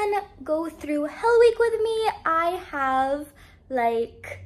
can go through Hell Week with me. I have like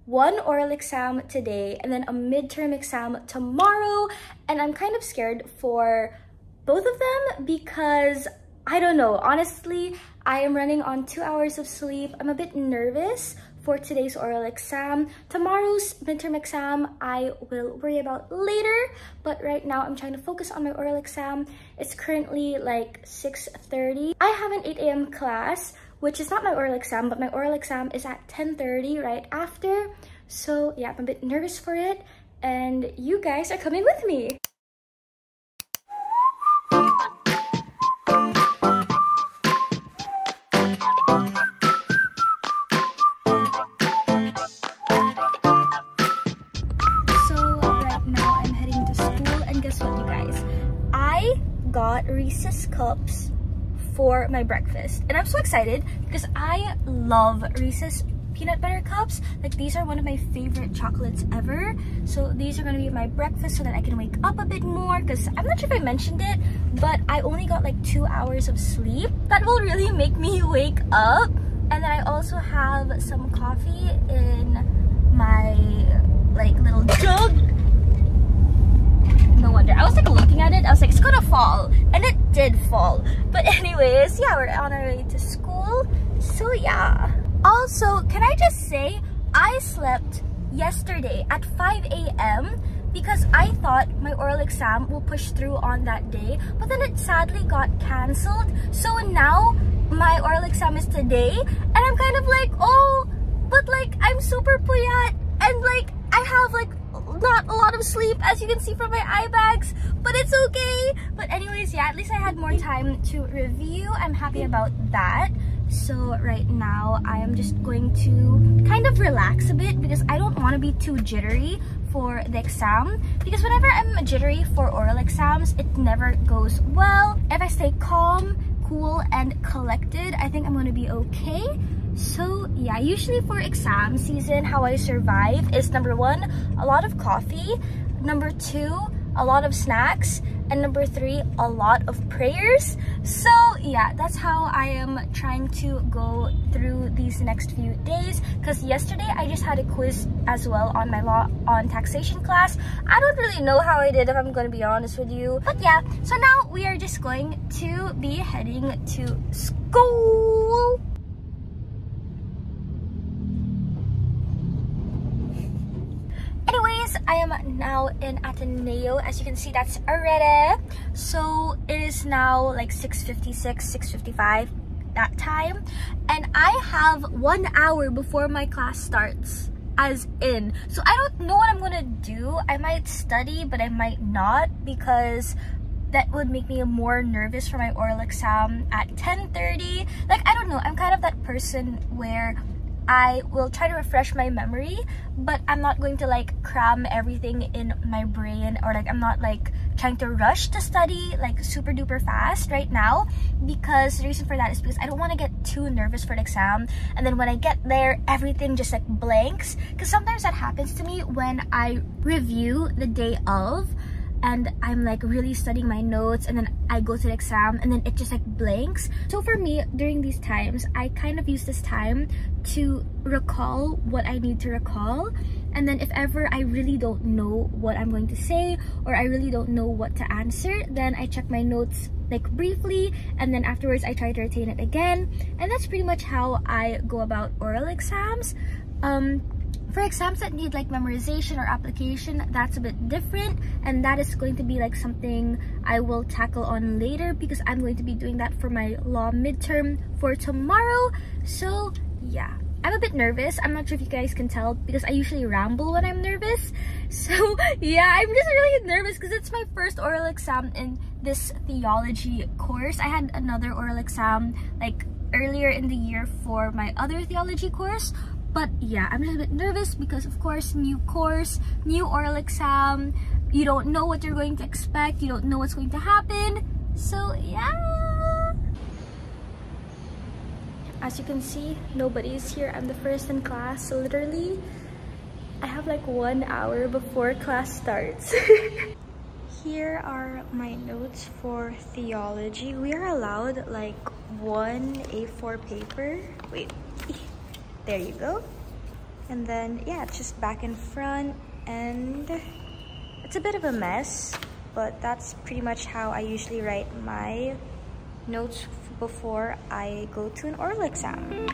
one oral exam today and then a midterm exam tomorrow, and I'm kind of scared for both of them because I don't know, honestly, I am running on 2 hours of sleep. I'm a bit nervous for today's oral exam. Tomorrow's midterm exam I will worry about later, but right now I'm trying to focus on my oral exam. It's currently like 6:30. I have an 8 a.m. class, which is not my oral exam, but my oral exam is at 10:30 right after. So yeah, I'm a bit nervous for it, and you guys are coming with me. Got Reese's cups for my breakfast, and I'm so excited because I love Reese's peanut butter cups. Like, these are one of my favorite chocolates ever, so these are going to be my breakfast so that I can wake up a bit more, because I'm not sure if I mentioned it, but I only got like 2 hours of sleep. That will really make me wake up. And then I also have some coffee in my like little jug. No wonder. I was like looking at it, I was like, it's gonna fall, and it did fall. But anyways, yeah, we're on our way to school, so yeah. Also, can I just say, I slept yesterday at 5 a.m. because I thought my oral exam will push through on that day, but then it sadly got cancelled. So now my oral exam is today, and I'm kind of like, oh, but like I'm super puyat, and like I have like not a lot of sleep, as you can see from my eye bags, but it's okay. But anyways, yeah, at least I had more time to review. I'm happy about that. So right now I am just going to kind of relax a bit because I don't want to be too jittery for the exam, because whenever I'm jittery for oral exams, it never goes well. If I stay calm, cool, and collected, I think I'm going to be okay. So yeah, usually for exam season, how I survive is number 1, a lot of coffee, number 2, a lot of snacks, and number 3, a lot of prayers. So yeah, that's how I am trying to go through these next few days, because yesterday I just had a quiz as well on my law on taxation class. I don't really know how I did, if I'm going to be honest with you, but yeah. So now we are just going to be heading to school. I am now in Ateneo. As you can see, that's already. So it is now like 6:56, 6:55 that time, and I have 1 hour before my class starts, as in. So I don't know what I'm gonna do. I might study, but I might not, because that would make me more nervous for my oral exam at 10:30. Like, I don't know, I'm kind of that person where I will try to refresh my memory, but I'm not going to like cram everything in my brain, or like I'm not like trying to rush to study like super duper fast right now, because the reason for that is because I don't want to get too nervous for the exam, and then when I get there, everything just like blanks, because sometimes that happens to me when I review the day of, and I'm like really studying my notes, and then I go to the exam and then it just like blanks. So for me, during these times, I kind of use this time to recall what I need to recall, and then if ever I really don't know what I'm going to say, or I really don't know what to answer, then I check my notes like briefly, and then afterwards I try to retain it again. And that's pretty much how I go about oral exams. For exams that need like memorization or application, that's a bit different, and that is going to be like something I will tackle on later, because I'm going to be doing that for my law midterm for tomorrow. So yeah, I'm a bit nervous. I'm not sure if you guys can tell, because I usually ramble when I'm nervous. So yeah, I'm just really nervous because it's my first oral exam in this theology course. I had another oral exam like earlier in the year for my other theology course. But yeah, I'm just a bit nervous because, of course, new course, new oral exam, you don't know what you're going to expect, you don't know what's going to happen. So yeah. As you can see, nobody's here. I'm the first in class, so literally I have like 1 hour before class starts. Here are my notes for theology. We are allowed like one A4 paper. Wait, there you go. And then yeah, it's just back and front, and it's a bit of a mess, but that's pretty much how I usually write my notes before I go to an oral exam.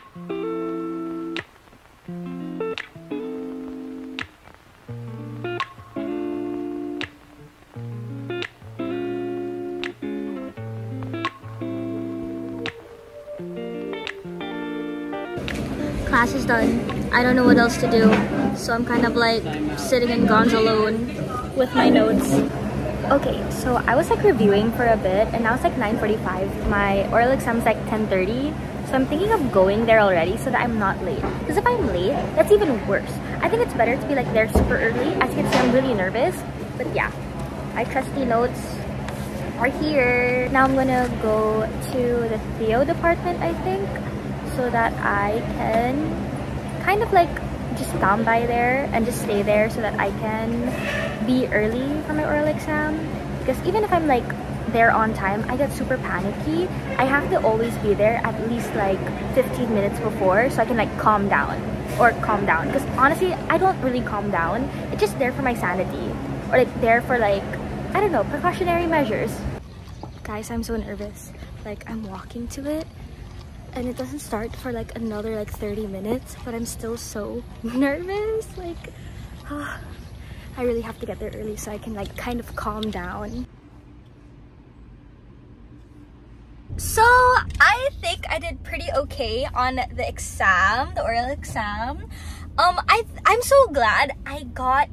Class is done. I don't know what else to do, so I'm kind of like sitting in Gonz alone with my notes. Okay, so I was like reviewing for a bit, and now it's like 9:45. My oral exam is like 10:30, so I'm thinking of going there already so that I'm not late. Because if I'm late, that's even worse. I think it's better to be like there super early. As you can see, I'm really nervous, but yeah, my trusty notes are here. Now I'm gonna go to the theo department, I think, so that I can kind of like just stand by there and just stay there so that I can be early for my oral exam. Because even if I'm like there on time, I get super panicky. I have to always be there at least like 15 minutes before so I can like calm down. Because honestly, I don't really calm down. It's just there for my sanity, or like there for like, I don't know, precautionary measures. Guys, I'm so nervous. Like, I'm walking to it and it doesn't start for like another like 30 minutes, but I'm still so nervous. Like, I really have to get there early so I can like kind of calm down. So I think I did pretty okay on the exam, the oral exam. I'm so glad I got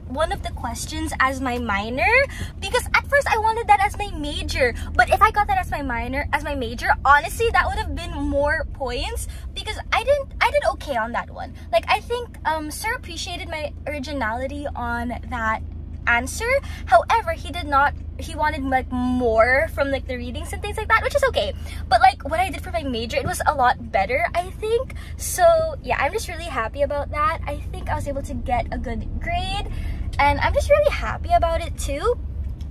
one of the questions as my minor, because at first I wanted that as my major, but if I got that as my major, honestly that would have been more points, because I did okay on that one. Like, I think sir appreciated my originality on that answer. However, he wanted like more from like the readings and things like that, which is okay, but like what I did for my major, it was a lot better, I think. So yeah, I'm just really happy about that. I think I was able to get a good grade, and I'm just really happy about it too,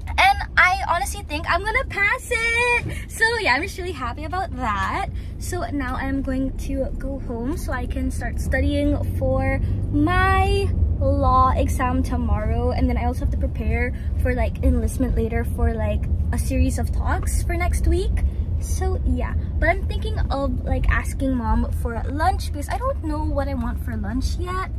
and I honestly think I'm gonna pass it. So yeah, I'm just really happy about that. So now I'm going to go home so I can start studying for my law exam tomorrow, and then I also have to prepare for like enlistment later for like a series of talks for next week. So yeah, but I'm thinking of like asking mom for lunch, because I don't know what I want for lunch yet,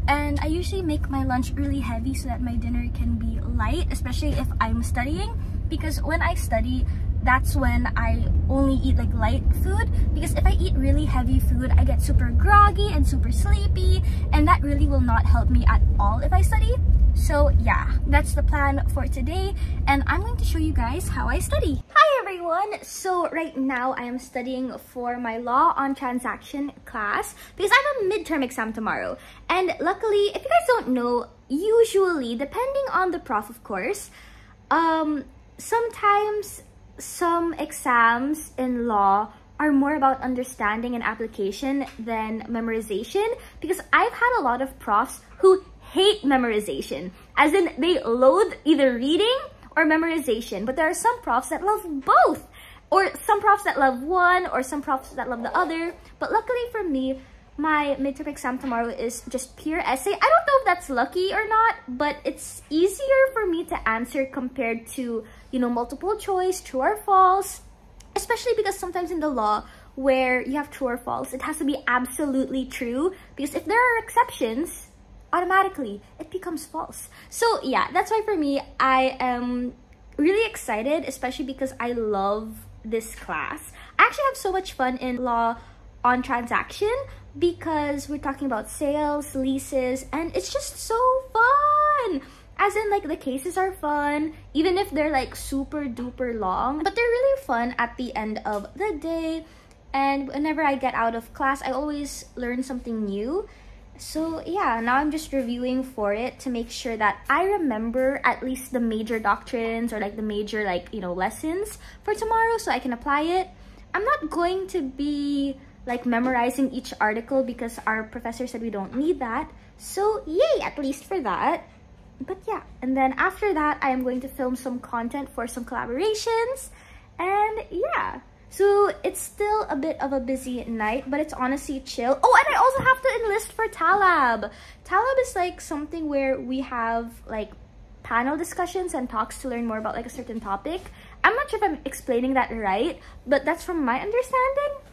and I usually make my lunch really heavy so that my dinner can be light, especially if I'm studying, because when I study, that's when I only eat like light food, because if I eat really heavy food, I get super groggy and super sleepy, and that really will not help me at all if I study. So yeah, that's the plan for today, and I'm going to show you guys how I study. Hi everyone! So right now I am studying for my law on transaction class, because I have a midterm exam tomorrow. And luckily, if you guys don't know, usually, depending on the prof of course, sometimes some exams in law are more about understanding and application than memorization, because I've had a lot of profs who hate memorization, as in they loathe either reading or memorization. But there are some profs that love both, or some profs that love one, or some profs that love the other. But luckily for me, my midterm exam tomorrow is just pure essay. I don't know if that's lucky or not, but it's easier for me to answer compared to, you know, multiple choice, true or false. Especially because sometimes in the law, where you have true or false, it has to be absolutely true, because if there are exceptions, automatically it becomes false. So yeah, that's why for me, I am really excited, especially because I love this class. I actually have so much fun in law on transaction, because we're talking about sales, leases, and it's just so fun. As in, like, the cases are fun, even if they're like super duper long, but they're really fun at the end of the day. And whenever I get out of class, I always learn something new. So yeah, now I'm just reviewing for it to make sure that I remember at least the major doctrines, or like the major, like, you know, lessons for tomorrow, so I can apply it. I'm not going to be like memorizing each article, because our professor said we don't need that. So yay, at least for that. But yeah, and then after that, I am going to film some content for some collaborations. And yeah, So it's still a bit of a busy night, but it's honestly chill. Oh, and I also have to enlist for Talab. Talab is like something where we have like panel discussions and talks to learn more about like a certain topic. I'm not sure if I'm explaining that right, but that's from my understanding.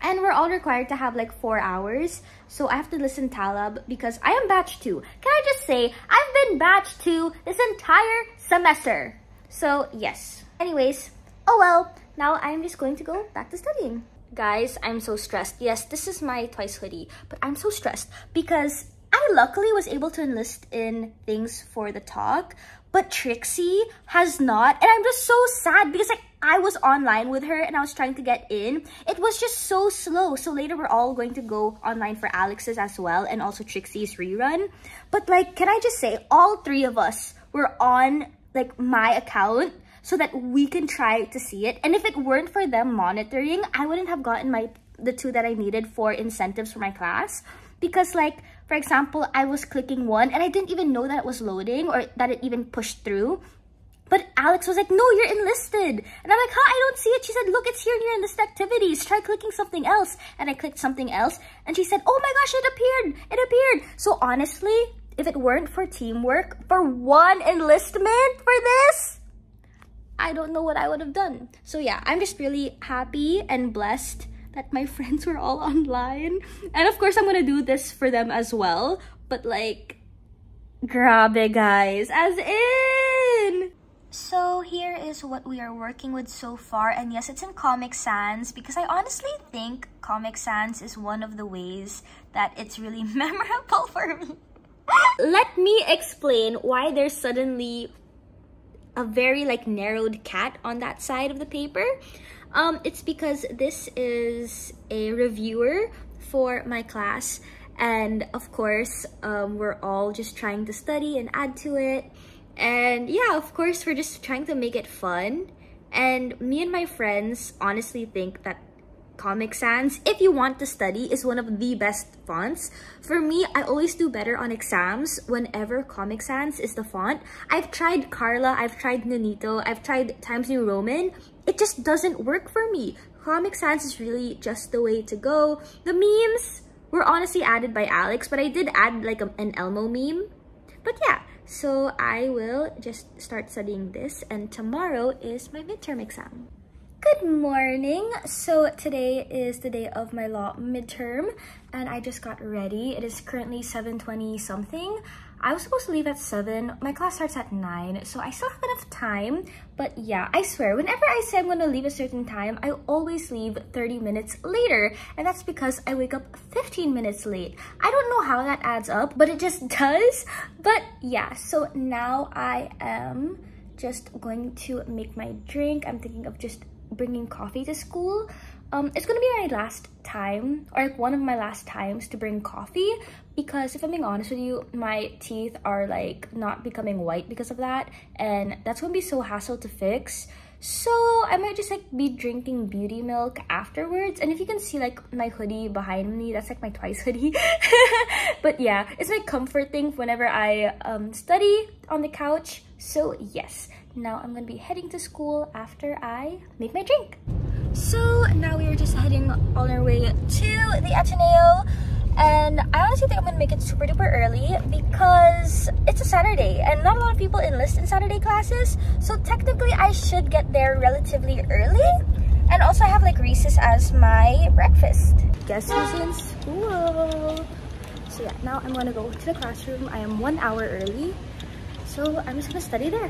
And we're all required to have like 4 hours. So I have to listen Talab because I am batch 2. Can I just say, I've been batch 2 this entire semester. So yes. Anyways, oh well, now I'm just going to go back to studying. Guys, I'm so stressed. Yes, this is my twice hoodie, but I'm so stressed because I luckily was able to enlist in things for the talk, but Trixie has not. And I'm just so sad because like I was online with her and I was trying to get in. It was just so slow. So later we're all going to go online for Alex's as well and also Trixie's rerun. But like, can I just say all 3 of us were on like my account so that we can try to see it. And if it weren't for them monitoring, I wouldn't have gotten the 2 that I needed for incentives for my class. Because like, for example, I was clicking one and I didn't even know that it was loading or that it even pushed through. But Alex was like, no, you're enlisted. And I'm like, huh, I don't see it. She said, look, it's here in your enlisted activities. Try clicking something else. And I clicked something else. And she said, oh my gosh, it appeared. It appeared. So honestly, if it weren't for teamwork, for one enlistment for this, I don't know what I would have done. So yeah, I'm just really happy and blessed that my friends were all online. And of course, I'm gonna do this for them as well. But like, grabe guys, as in! So here is what we are working with so far. And yes, it's in Comic Sans because I honestly think Comic Sans is one of the ways that it's really memorable for me. Let me explain why there's suddenly a very like narrowed cat on that side of the paper. It's because this is a reviewer for my class, and of course we're all just trying to study and add to it. And yeah, of course we're just trying to make it fun. And me and my friends honestly think that Comic Sans, if you want to study, is one of the best fonts. For me, I always do better on exams whenever Comic Sans is the font. I've tried Carla, I've tried Nonito, I've tried Times New Roman. It just doesn't work for me. Comic Sans is really just the way to go. The memes were honestly added by Alex, but I did add like an Elmo meme. But yeah, so I will just start studying this, and tomorrow is my midterm exam. Good morning. So today is the day of my law midterm and I just got ready. It is currently 7:20 something. I was supposed to leave at 7. My class starts at 9, so I still have enough time. But yeah, I swear, whenever I say I'm going to leave a certain time, I always leave 30 minutes later. And that's because I wake up 15 minutes late. I don't know how that adds up, but it just does. But yeah, so now I am just going to make my drink. I'm thinking of just bringing coffee to school. It's gonna be my last time, or like one of my last times to bring coffee, because if I'm being honest with you, my teeth are like not becoming white because of that, and that's gonna be so hassle to fix. So I might just like be drinking beauty milk afterwards. And if you can see like my hoodie behind me, that's like my twice hoodie. But yeah, it's my comfort thing whenever I study on the couch. So yes, now I'm gonna be heading to school after I make my drink. So now we are just heading on our way to the Ateneo, and I honestly think I'm gonna make it super duper early because it's a Saturday and not a lot of people enlist in Saturday classes. So technically I should get there relatively early, and also I have like recess as my breakfast. Guess who's in school? So yeah, now I'm gonna go to the classroom. I am 1 hour early, so I'm just gonna study there.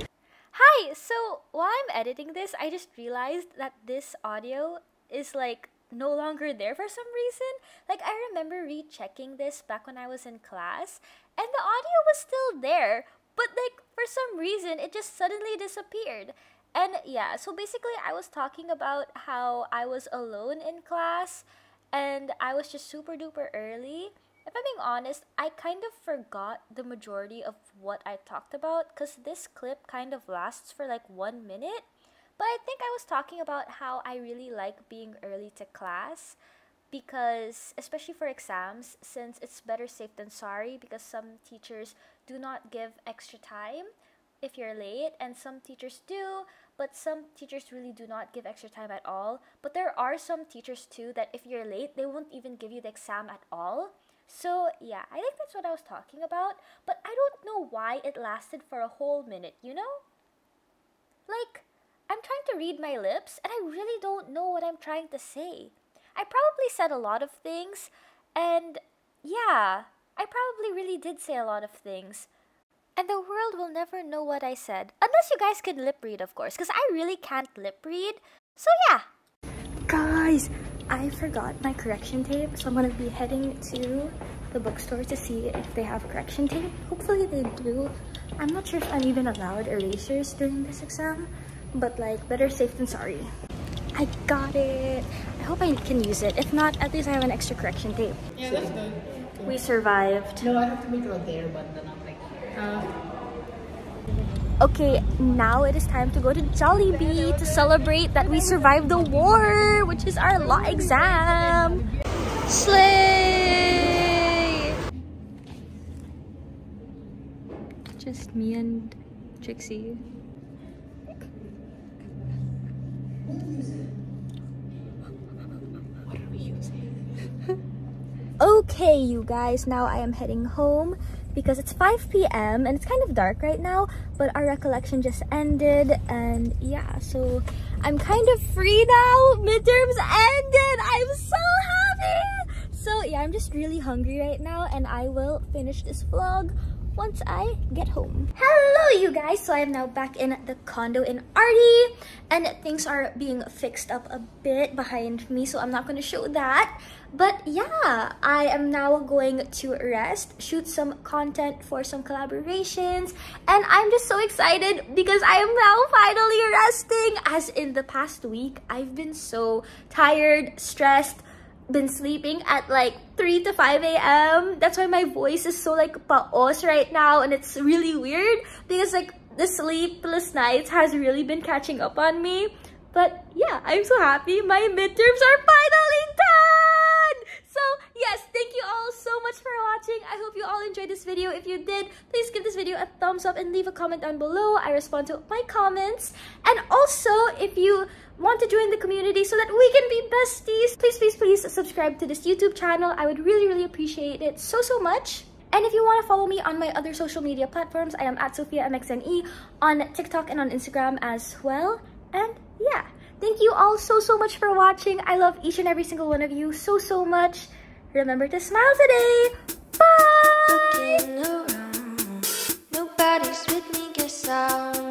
Hi! So while I'm editing this, I just realized that this audio is like no longer there for some reason. Like I remember rechecking this back when I was in class and the audio was still there, but like for some reason it just suddenly disappeared. And yeah, so basically I was talking about how I was alone in class and I was just super duper early. If I'm being honest, I kind of forgot the majority of what I talked about because this clip kind of lasts for like 1 minute. But I think I was talking about how I really like being early to class because, especially for exams, since it's better safe than sorry, because some teachers do not give extra time if you're late and some teachers do. but some teachers really do not give extra time at all. But there are some teachers too that if you're late, they won't even give you the exam at all. So yeah, I think that's what I was talking about, but I don't know why it lasted for a whole minute, you know? Like, I'm trying to read my lips and I really don't know what I'm trying to say. I probably said a lot of things, and yeah, I probably really did say a lot of things. And the world will never know what I said. Unless you guys can lip read, of course, because I really can't lip read. So yeah. Guys, I forgot my correction tape, so I'm gonna be heading to the bookstore to see if they have correction tape. Hopefully they do. I'm not sure if I'm even allowed erasers during this exam, but like, better safe than sorry. I got it. I hope I can use it. If not, at least I have an extra correction tape. Yeah, that's good. We survived. No, I have to make it there, but not like here. Okay, now it is time to go to Jollibee to celebrate that we survived the war, which is our law exam. Slay! Just me and Trixie. What are we using? Okay, you guys, now I am heading home because it's 5 p.m. and it's kind of dark right now, but our recollection just ended, and yeah, so I'm kind of free now. Midterms ended. I'm so happy. So yeah, I'm just really hungry right now, and I will finish this vlog once I get home. Hello you guys! So I am now back in the condo in Arty, and things are being fixed up a bit behind me, so I'm not going to show that. But yeah, I am now going to rest, shoot some content for some collaborations, and I'm just so excited because I am now finally resting. As in the past week, I've been so tired, stressed, been sleeping at like 3 to 5 a.m. That's why my voice is so like paos right now, and it's really weird because like the sleepless nights has really been catching up on me. But yeah, I'm so happy. My midterms are finally done! So yes, thank you all so much for watching. I hope you all enjoyed this video. If you did, please give this video a thumbs up and leave a comment down below. I respond to my comments. And also, if you want to join the community so that we can be besties, please subscribe to this YouTube channel. I would really appreciate it so much. And if you want to follow me on my other social media platforms, I am at SophiaMXNE on TikTok and on Instagram as well. And yeah, thank you all so much for watching. I love each and every single one of you so much. Remember to smile today. Bye! Looking around, nobody's with me, guess I'll